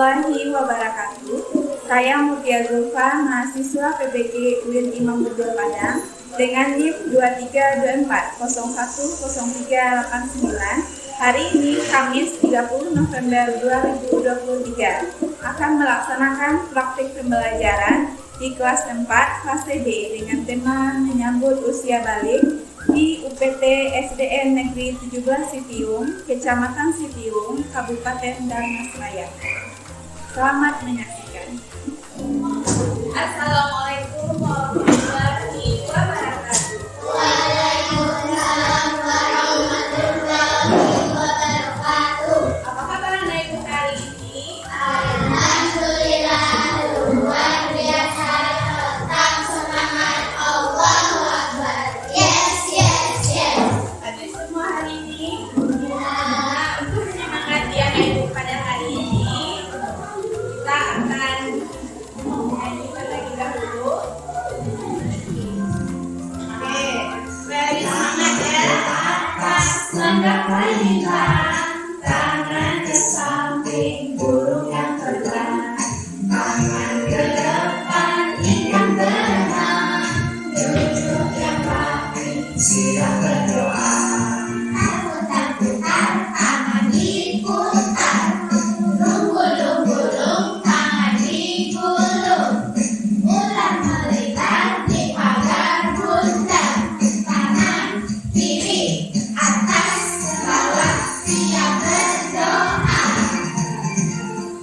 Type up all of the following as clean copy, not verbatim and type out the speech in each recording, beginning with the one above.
warahmatullahi wabarakatuh. Saya Mutia Zulfa, mahasiswa PBG UIN Imam Bonjol Padang dengan NIM 2324010389. Hari ini Kamis 30 November 2023 akan melaksanakan praktik pembelajaran di kelas 4 fase B dengan tema menyambut usia balik di UPT SDN Negeri 17 Sitiung, Kecamatan Sitiung, Kabupaten Darmasraya. Selamat menyaksikan. Assalamualaikum warahmatullahi wabarakatuh. Waalaikumsalam warahmatullahi wabarakatuh. Apa kabar Anda Ibu hari ini? Alhamdulillah luar biasa, tetap semangat, Allahu Akbar. Yes. Ada semua hari ini. Nah, untuk menyemangati Anak Ibu pada hari ini, kita akan menyanyikan lagi dahulu. Oke, very semangat ya. Atas langkah panjang, tangan ke samping, burung yang terbang, tangan ke depan, ikan berenang, duduk yang rapi, siap berdoa. Putar-putar, tangan diputar. Gulung-gulung, tangan digulung. Ular melingkar di pagar bundar. Kanan, kiri, atas, bawah, siap berdoa.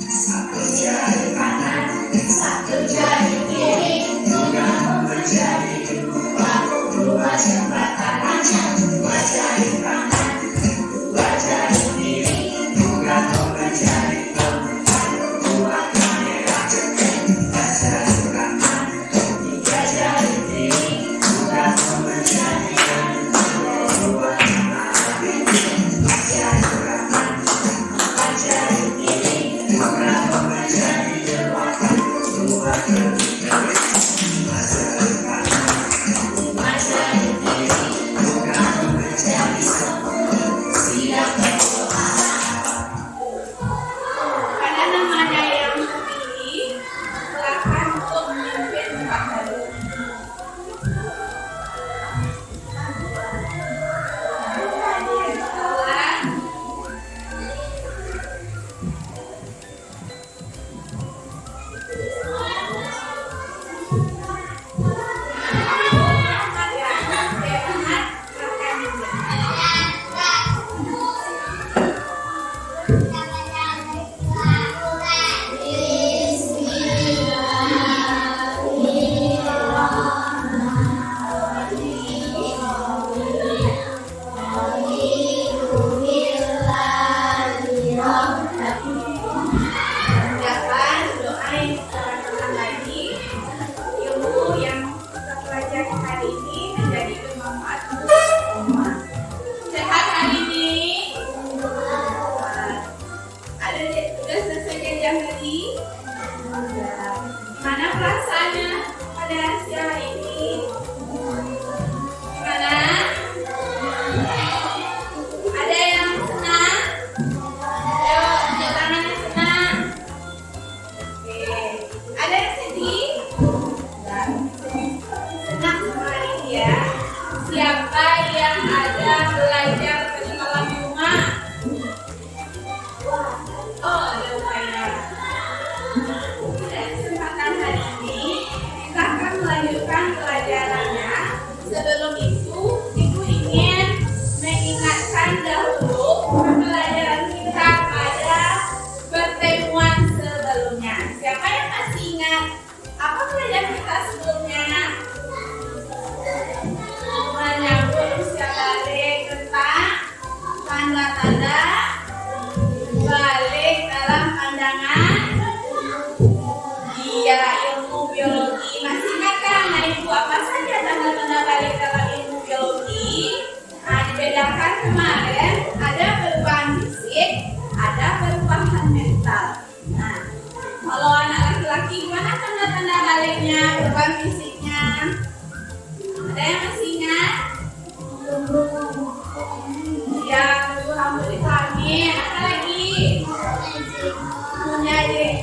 Satu jari kanan, Satu jari kiri, tiga menjadi dua, dua jembatan panjang, dua jari kanan, dua jari kiri, tiga menjadi empat, dua kamera jepit, tiga jari kanan, tiga jari kiri, tiga menjadi empat, dua kamera jepit, tiga jari kanan, empat jari kiri, tiga menjadi delapan, dua ketiga, lima jari kanan, lima jari kiri, tiga menjadi sepuluh, siap berdoa. Pada namanya yang terpilih, silakan untuk memimpin Pak Dalu. Silakan doain teman-teman lagi. Ilmu yang kita pelajari hari ini menjadi bermanfaat untuk kita semua. Sehat hari ini? Ada sudah selesai jajan tadi? Gimana perasaannya pada siang hari ini? Gimana? Ada yang senang? Ayo, tunjuk tangannya senang. Oke. Ada yang sedih? Senang semua hari ini ya. Siapa yang ada belajar tadi malam di rumah? Oh, ada upaya. Pada kesempatan hari ini, kita akan melanjutkan pelajarannya. Sebelum itu, Ibu ingin mengingatkan dahulu pembelajaran kita pada pertemuan sebelumnya. Siapa yang masih ingat apa pelajaran kita sebelumnya? Menyambut usia balik tentang tanda-tanda balik dalam pandangan dia ilmu biologi. Masih ingat kan Nah Ibu apa saja tanda-tanda balik dalam ilmu biologi? Nah, dibedakan kemarin ada perubahan fisik, ada perubahan mental. Nah, kalau anak laki-laki gimana tanda-tanda baliknya, perubahan fisiknya? Ada yang masih ingat? Ya, rambut dipanggil. Apa lagi? Punya diri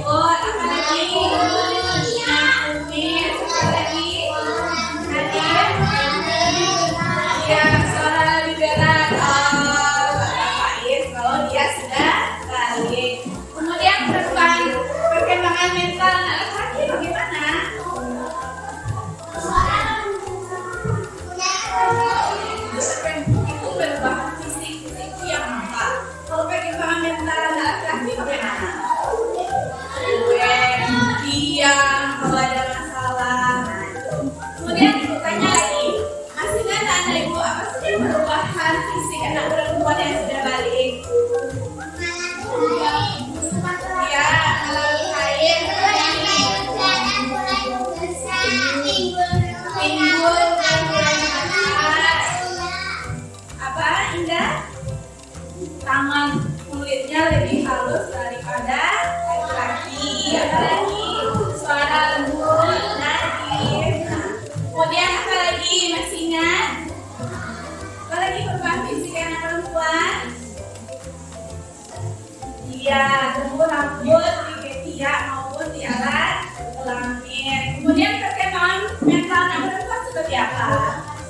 siapa?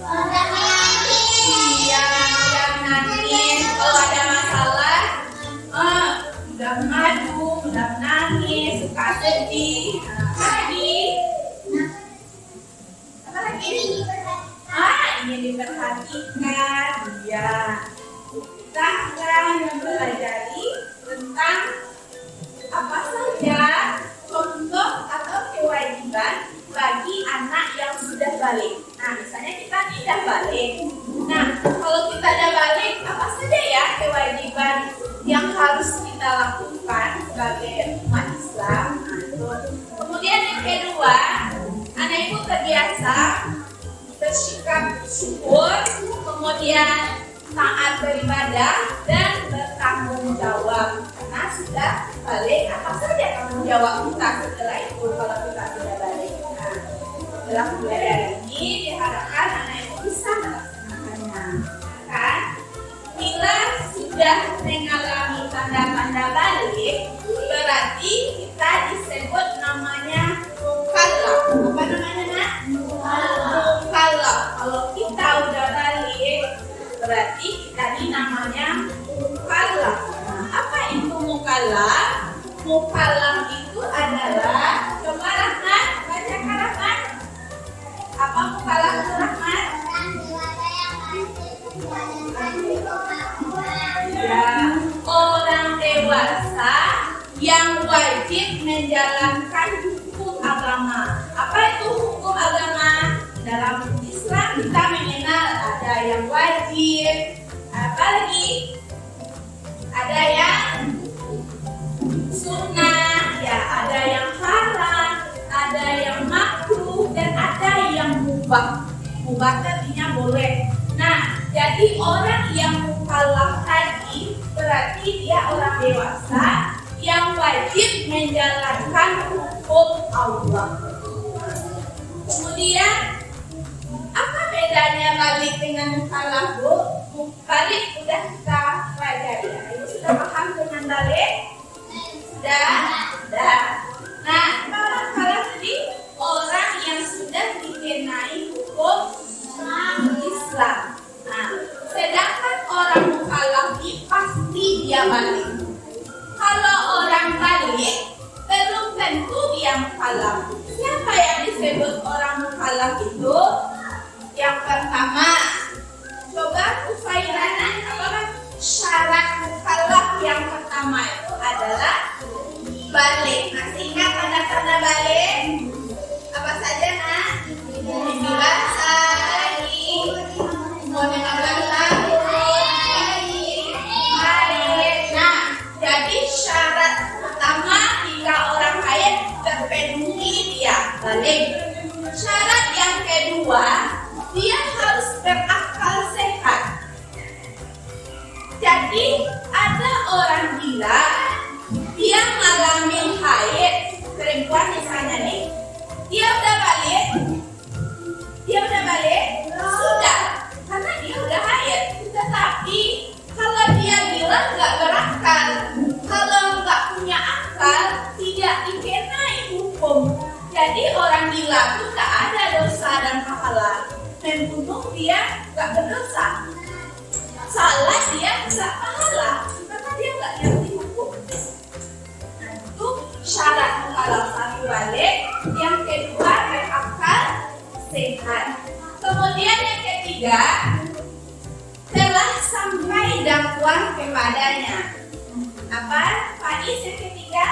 Orang yakin. Iya, yang nangis. Kalau ada masalah, udah ngadu, udah nangis, suka sedih. Apa lagi? Ingin diperhatikan. Iya. Kita akan mempelajari tentang apa saja contoh atau kewajiban bagi anak yang sudah balik. Nah, misalnya kita tidak balik. Nah, kalau kita sudah balik, apa saja ya kewajiban yang harus kita lakukan sebagai umat Islam? Nah, itu. Kemudian yang kedua, anak itu terbiasa bersikap syukur, kemudian taat beribadah dan bertanggung jawab. Karena sudah balik, apa saja tanggung jawab kita setelah itu kalau kita sudah balik. Nah, dalam pembelajaran ini diharapkan anak itu bisa melaksanakannya. Kan? Bila sudah mengalami tanda-tanda balik, berarti kita disebut namanya mukallaf. Apa namanya, Nak? Mukallaf. Kalau kita udah balik, berarti kita ini namanya mukallaf. Nah, apa itu mukallaf? Mukallaf itu adalah, coba Rahmat, bacakan Rahmat. Apa mukallaf itu Rahmat? Ya, orang dewasa yang wajib menjalankan hukum agama. Apa itu hukum agama? Dalam Islam kita mengenal ada yang wajib, apa lagi? Ada yang sunnah, ya, ada yang haram, ada yang makruh, dan ada yang mubah. Mubah artinya boleh. Nah, jadi orang yang mukallaf tadi berarti dia orang dewasa yang wajib menjalankan hukum Allah. Kemudian apa bedanya balik dengan mukallaf, Bu? Balik sudah kita pelajari. Ibu sudah paham dengan balik? Sudah? Sudah. Nah, mukallaf tadi orang yang sudah dikenai hukum Islam. Nah, sedangkan orang mukallaf ini pasti dia balik. Kalau orang balik, belum tentu dia mukallaf. Siapa yang disebut orang mukallaf itu? Yang pertama, coba Kufairana, apakah syarat mukallaf yang pertama itu adalah balik? Masih ingat tanda-tanda balik? Apa saja, Nak? 15 hari, umur 15 tahun, haid. Nah, jadi syarat pertama jika orang haid terpenuhi dia balik. Syarat yang kedua, dia harus berakal sehat. Jadi ada orang gila, dia mengalami haid, perempuan misalnya nih, dia udah balik, sudah, karena dia udah haid. Tetapi kalau dia gila nggak berakal, kalau nggak punya akal, tidak dikenai hukum. Jadi orang gila itu nggak ada dosa dan pahala. Membunuh dia nggak berdosa, salah dia nggak pahala, karena dia nggak ngerti hukum. Nah, itu syarat mukallaf satu balik. Yang kedua berakal sehat. Kemudian yang ketiga, telah sampai dakwah kepadanya. Apa Faiz yang ketiga?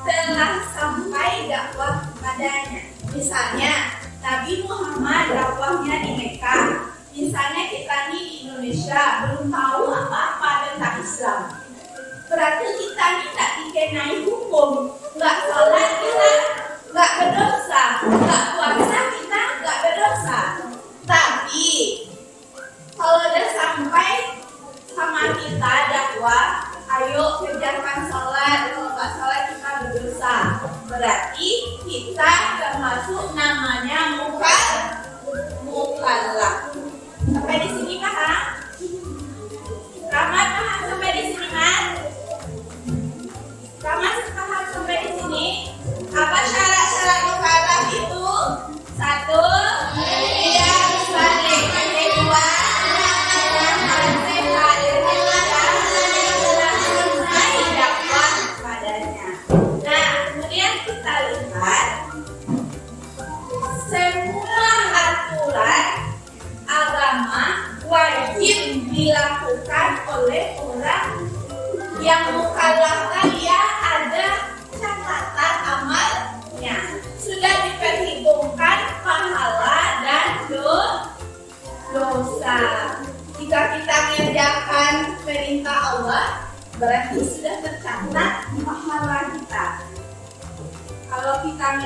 Telah sampai dakwah kepadanya. Misalnya Nabi Muhammad dakwahnya di Mekah. Misalnya kita nih di Indonesia belum tahu apa-apa tentang Islam. Berarti kita nih tidak dikenai hukum. Nggak sholat kita nggak berdosa, nggak puasa kita nggak berdosa. Tapi kalau udah sampai sama kita dakwah, ayo kerjakan sholat, kalau nggak sholat kita berdosa. Berarti kita termasuk namanya mukallaf. Sampai di sini paham? Rahmat paham sampai di sini, Mas? Rahmat paham sampai di sini? Apa syarat-syarat mukallaf itu?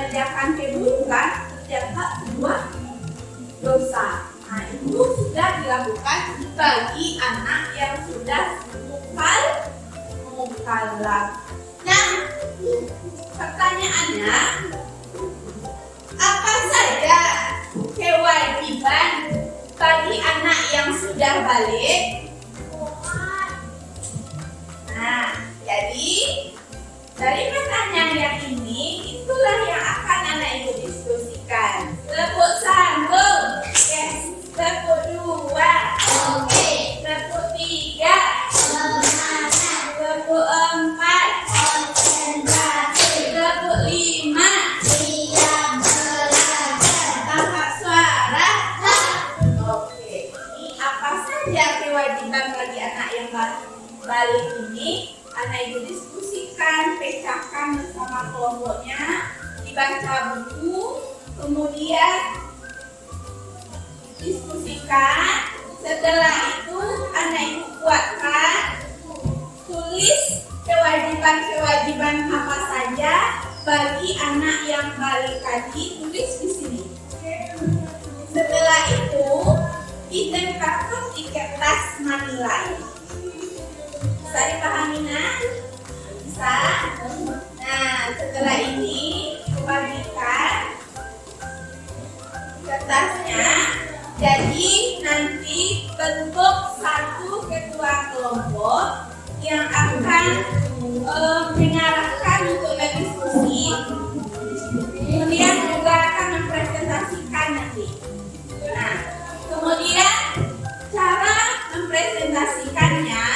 mengerjakan keburukan terdapat sebuah dosa. Nah, itu sudah dilakukan bagi anak yang sudah mukallaf. Nah, pertanyaannya, apa saja kewajiban bagi anak yang sudah balik? Nah, jadi dari pertanyaan yang ini, itulah yang akan anak ibu diskusikan. Tepuk sambung. Yes. Tepuk 2. Oke. Tepuk 3. Tepuk 4. Tepuk 5. Tahap suara. Oke. Ini apa saja kewajiban bagi anak yang balik ini? Anak ibu diskusikan, pecahkan bersama kelompoknya, dibaca buku, kemudian diskusikan. Setelah itu anak ibu buatkan, tulis kewajiban-kewajiban apa saja bagi anak yang balik tadi, tulis di sini. Setelah itu ditempelkan di kertas manilai. Bisa dipahami, nak? Bisa? Nah, setelah ini bagikan kertasnya. Jadi nanti bentuk satu ketua kelompok yang akan mengarahkan untuk berdiskusi. Kemudian juga akan mempresentasikan nanti. Nah, kemudian cara mempresentasikannya,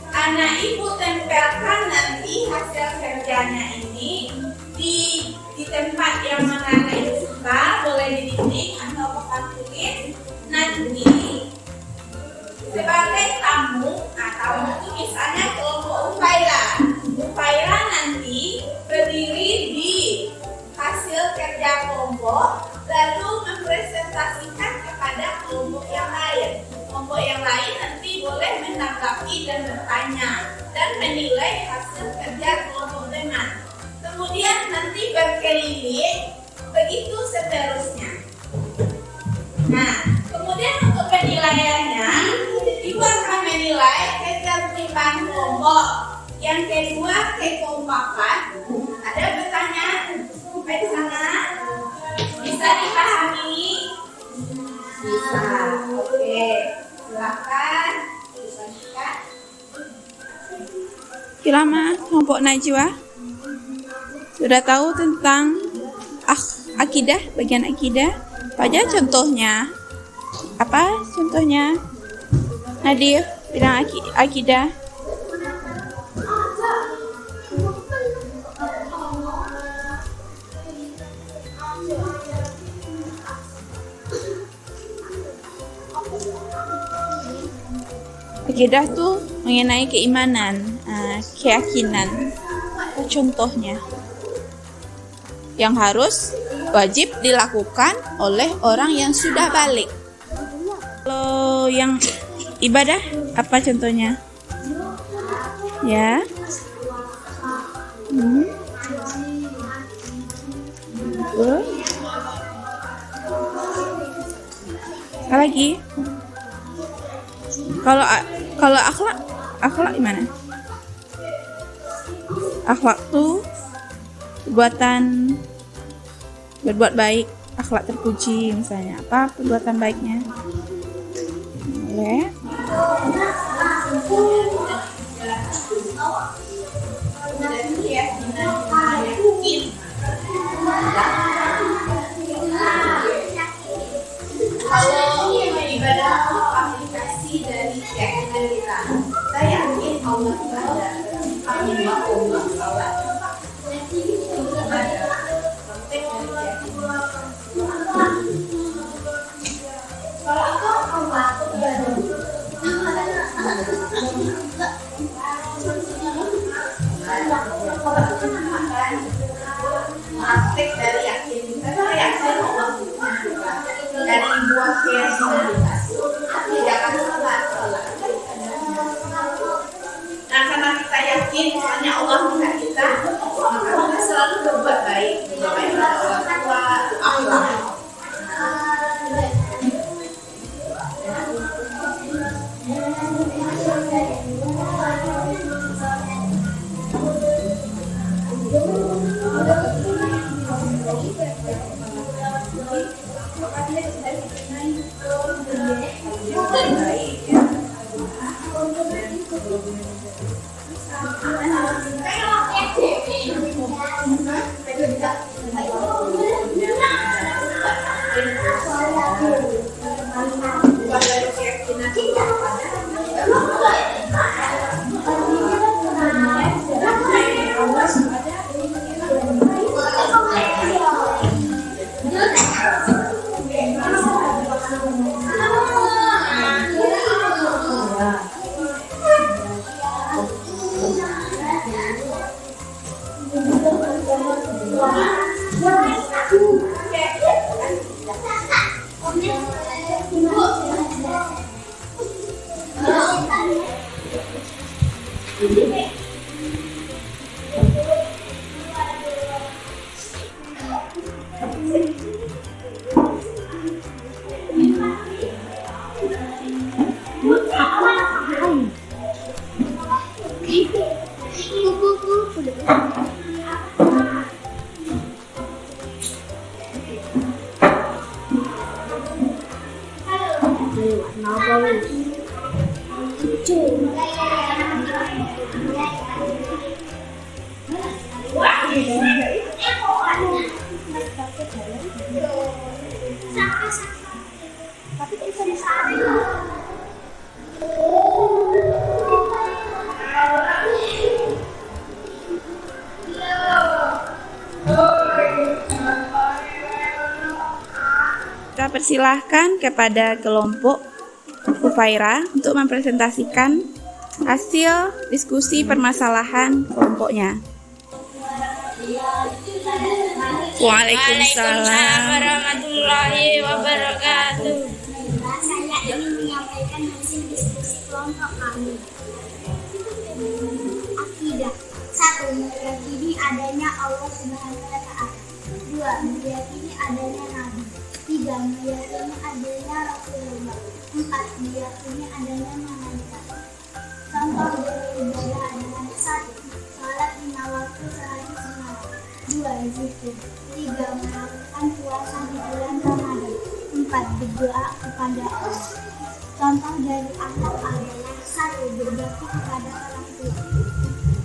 anak ibu tempelkan nanti hasil kerjanya ini di tempat yang mana anak ibu suka, boleh di dinding atau papan tulis. Nanti sebagai tamu, tamu itu misalnya kelompok Ufaira. Ufaira nanti berdiri di hasil kerja kelompok, lalu mempresentasikan kepada kelompok yang lain. Kelompok yang lain nanti boleh menanggapi dan bertanya dan menilai hasil kerja kelompok teman. Kemudian nanti berkeliling, begitu seterusnya. Nah, kemudian untuk penilaiannya, ibu akan menilai ketertiban kelompok. Yang kedua, kekompakan. Ada pertanyaan sampai sana? Bisa dipahami? Bisa. Oke, silakan. Kilama, kelompok Najwa sudah tahu tentang akidah, bagian akidah. Apa aja contohnya? Apa contohnya? Nadir, bilang akidah. Akidah tuh mengenai keimanan, keyakinan. Apa contohnya? Yang harus wajib dilakukan oleh orang yang sudah balik. Kalau yang ibadah, apa contohnya? Ya. Apa lagi? Kalau akhlak gimana? Akhlak tuh berbuat baik, akhlak terpuji misalnya. Apa perbuatan baiknya? Boleh. Kalau ibadah itu aplikasi dari keyakinan kita. Kita yakin Allah itu ada. Allah Allah. Kalau itu Allah aspek dari yakin kita, yakin Allah dari buah keyakinan kita. Tidak akan salah. Nah, karena kita yakin misalnya Allah melihat kita, maka kita selalu berbuat baik kepada orang. Kita persilahkan kepada kelompok Ufaira untuk mempresentasikan hasil diskusi permasalahan kelompoknya. Waalaikumsalam warahmatullahi wabarakatuh. Saya ingin menyampaikan hasil diskusi kelompok kami. Akidah. 1. Meyakini adanya Allah Subhanahu wa Ta'ala. 2. Meyakini adanya Nabi. 3. Meyakini adanya Rasulullah. 4. Meyakini adanya malaikat. Contoh beribadah adalah 1. Salat 5 waktu sehari semalam. 2. Zikir. 3. Melakukan puasa di bulan Ramadan. 4. Berdoa kepada Allah. Contoh dari akhlak adalah 1. Berbakti kepada orang tua.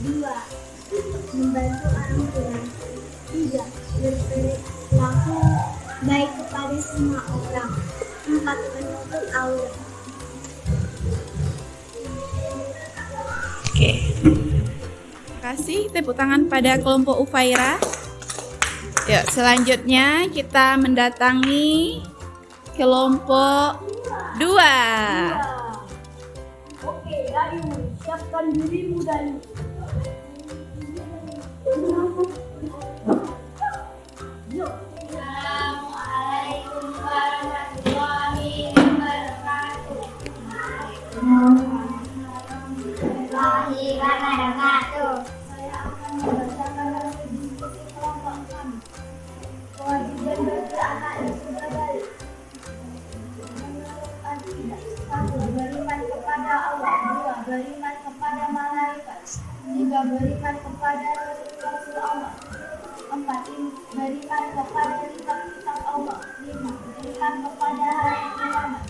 2. Membantu orang tua. 3. Berperilaku baik kepada semua orang. 4. Menutup aurat. Oke. Terima kasih, tepuk tangan pada kelompok Ufaira. Yuk, selanjutnya kita mendatangi kelompok 2. Oke, Dayu, siapkan dirimu, Dayu. Assalamualaikum warahmatullahi wabarakatuh. Warahmatullahi wabarakatuh. Saya akan membacakan hasil diskusi kelompok kami. Kewajiban bagi anak itu berbalik. Menurut akidah, 1. Beriman kepada Allah. 2. Beriman kepada malaikat. 3. Beriman kepada Rasul Allah. 4. Beriman kepada kitab-kitab Allah. 5. Beriman kepada hari kiamat.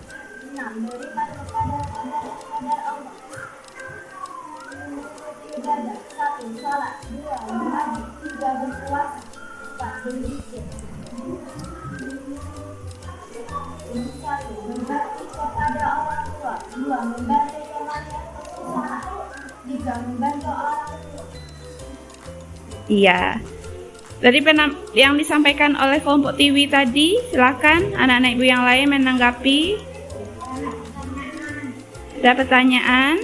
6. Beriman kepada qadar Allah. Menurut ibadah, 1. Salat. 2. Mengaji. 3. Berpuasa. 4. Berzikir. 1. Berbakti kepada orang tua. 2. Membantu teman yang kesusahan. 3. Membantu orang tua. Iya. Dari yang disampaikan oleh kelompok Tiwi tadi, silakan anak-anak ibu yang lain menanggapi. Ada pertanyaan?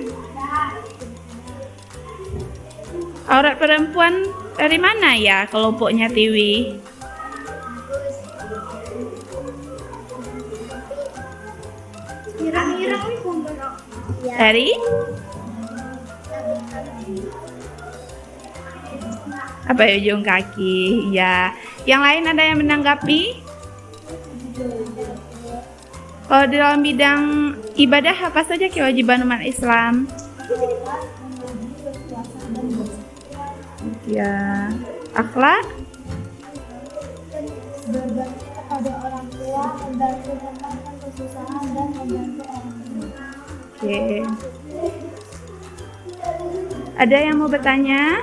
Aurat perempuan dari mana ya kelompoknya Tiwi? Irang-irang ini pemberok. Dari? Apa ya, ujung kaki? Ya. Yang lain ada yang menanggapi? Kalau di dalam bidang ibadah apa saja kewajiban umat Islam? Ya. Akhlak? Berbakti kepada orang tua, membantu teman yang kesusahan dan membantu orang tua. Oke. Ada yang mau bertanya?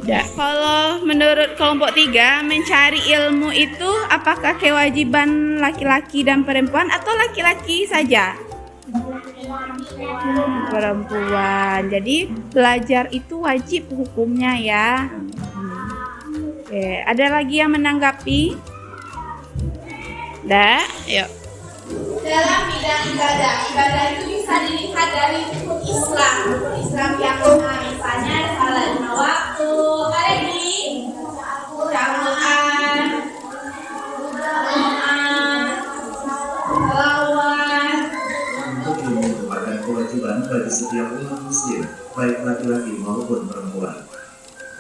Tidak. Kalau menurut kelompok 3, mencari ilmu itu apakah kewajiban laki-laki dan perempuan atau laki-laki saja? Perempuan. Jadi belajar itu wajib hukumnya ya. Oke. Ada lagi yang menanggapi? Dah, yuk. Dalam bidang ibadah itu bisa dilihat dari rukun Islam yang misalnya salat 5 waktu, apa lagi?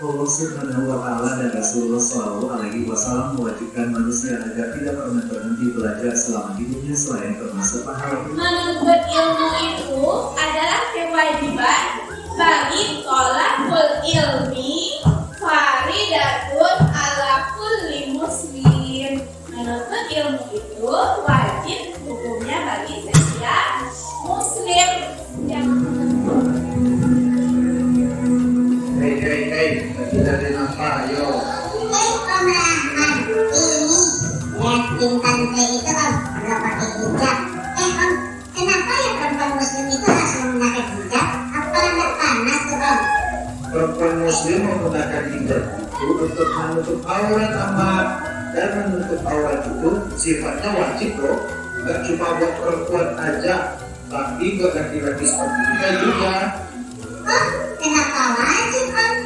Allah Subhanahu wa Ta'ala dan Rasulullah Shallallahu Alaihi Wasallam mewajibkan manusia agar tidak pernah berhenti belajar selama hidupnya selain termasuk pahala. Menuntut ilmu itu adalah kewajiban bagi thalabul ilmi faridatun ala kulli muslim. Menuntut ilmu itu wajib hukumnya bagi setiap muslim. Hei, dari apa? Ayo. Om Rahman, ini lihat intan teh itu om nggak pakai hijab. Om, kenapa ya perempuan muslim itu harus menggunakan hijab? Apa nggak panas tuh om? Perempuan muslim menggunakan hijab itu untuk menutup aurat amat, dan menutup aurat itu sifatnya wajib loh. Gak cuma buat perempuan aja, tapi buat laki-laki seperti kita juga. Om, kenapa wajib om?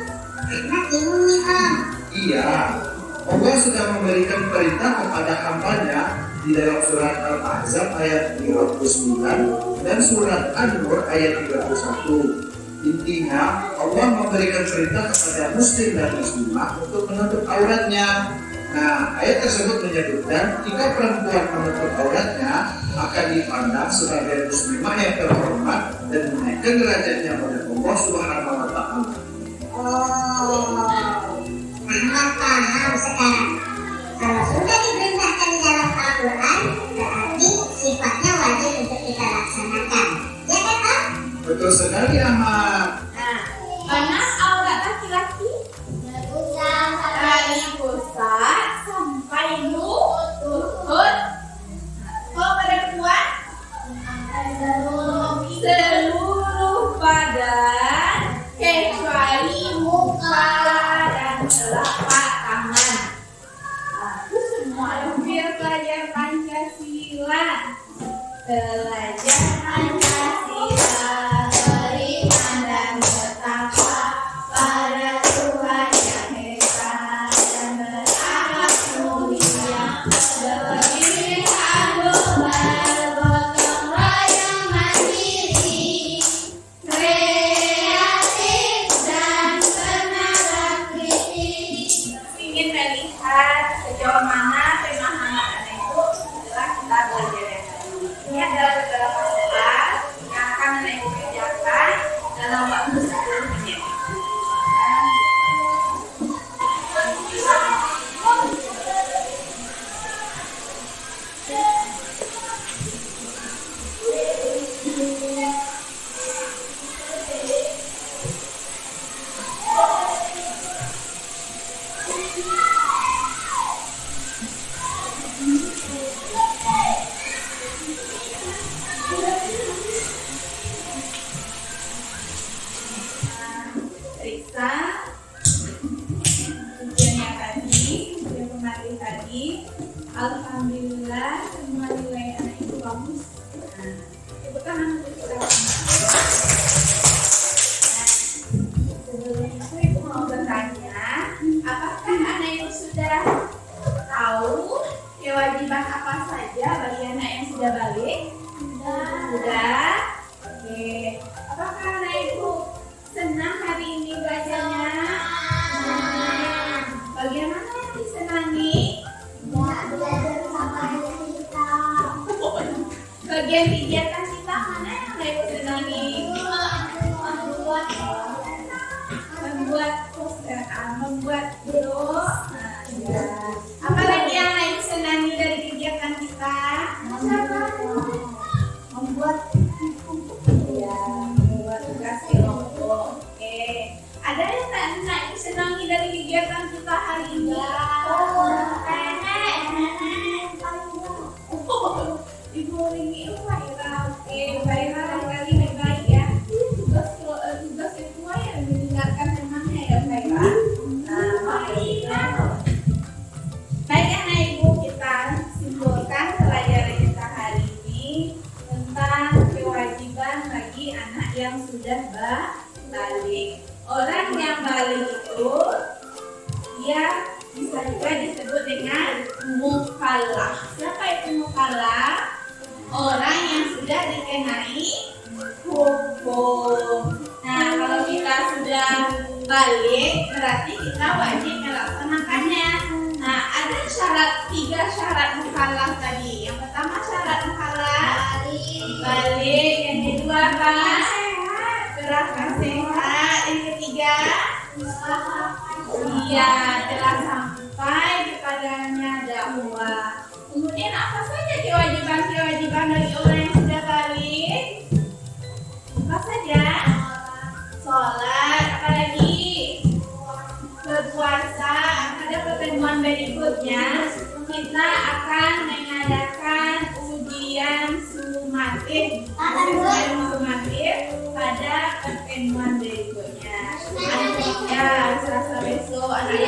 Karena ilmu om. Iya, Allah sudah memberikan perintah kepada hambanya di dalam surat Al-Ahzab ayat 39 dan surat An-Nur ayat 31. Intinya, Allah memberikan perintah kepada muslim dan muslimah untuk menutup auratnya. Nah, ayat tersebut menyebutkan jika perempuan menutup auratnya akan dipandang sebagai muslimah yang terhormat dan menaikkan derajatnya pada Allah Subhanahu wa Ta'ala. Oh, Rahmat paham sekarang. Kalau sudah diperintahkan di dalam Al-Quran, berarti sifatnya wajib untuk kita laksanakan. Ya kan om? Betul sekali, Ahmad. Nah, mana aurat laki-laki? Dari pusat sampai lutut. Kalau perempuan seluruh badan kecuali muka dan telapak tangan. Itu semua biar belajar Pancasila. Belajar Pancasila, beriman dan bertakwa pada Tuhan yang Esa dan berakhlak mulia, berdiri tangguh bergotong royong mandiri, kreatif dan bernalar kritis. Ingin melihat sejauh mana pemahaman anak itu setelah kita belajar yang tadi. Ini adalah beberapa soal yang akan anak ibu kerjakan dalam waktu 10 menit. Periksa ujiannya tadi, ujian kemarin tadi. Alhamdulillah semua nilai anak itu bagus. Nah, tepuk tangan untuk kita. Nah, sebelum itu ibu mau bertanya, apakah anak itu sudah tahu kewajiban apa saja bagi anak yang sudah balik? Sudah. Oke. Apakah anak ibu senang hari ini belajarnya? Bagaimana yang disenangi? Belajar sama kita. Bagian kegiatan kita mana yang anak ibu senangi? Membuat poster, membuat blog. Apa lagi yang anak ibu senangi dari kegiatan kita? Membuat tugas kelompok. Oke. Ada yang tak anak ibu senangi dari kegiatan kita hari ini? Ibu ringi Faira. Oke, Faira kali baik ya. Tugas kedua yang mendengarkan temannya ya Faira. Nah, baik. Baik anak ibu, kita simpulkan pelajaran kita hari ini tentang kewajiban bagi anak yang sudah balik. Orang yang balik itu dia bisa juga disebut dengan mukallaf. Siapa itu mukallaf? Orang yang sudah dikenai hukum. Nah, kalau kita sudah balik, berarti Ya, telah sampai kepadanya dakwah. Kemudian apa saja kewajiban-kewajiban bagi orang yang sudah balik? Apa saja? Sholat, apa lagi? Berpuasa. Pada pertemuan berikutnya kita akan mengadakan ujian sumatif pada pertemuan berikutnya. Ya, Selasa besok anak